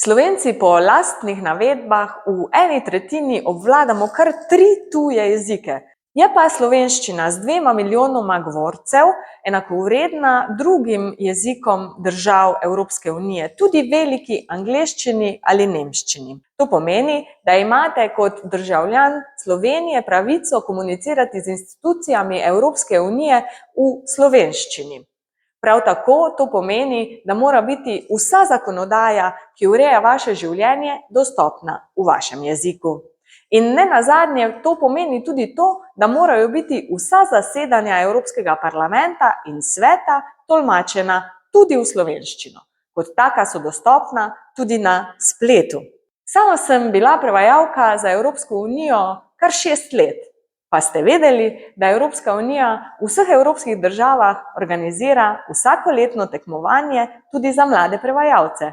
Slovenci po lastnih navedbah v eni tretjini obvladamo kar 3 tuje jezike. Je pa slovenščina z 2 milijonoma govorcev enakovredna drugim jezikom držav Evropske unije, tudi veliki angleščini ali nemščini. To pomeni, da imate kot državljan Slovenije pravico komunicirati z institucijami Evropske unije v slovenščini. Prav tako to pomeni, da mora biti vsa zakonodaja, ki ureja vaše življenje, dostopna v vašem jeziku. In nenazadnje to pomeni tudi to, da morajo biti vsa zasedanja Evropskega parlamenta in sveta tolmačena tudi v slovenščino. Kot taka so dostopna tudi na spletu. Sama sem bila prevajalka za Evropsko unijo kar 6 let. Pa ste vedeli, da Evropska unija v vseh evropskih državah organizira vsakoletno tekmovanje tudi za mlade prevajalce?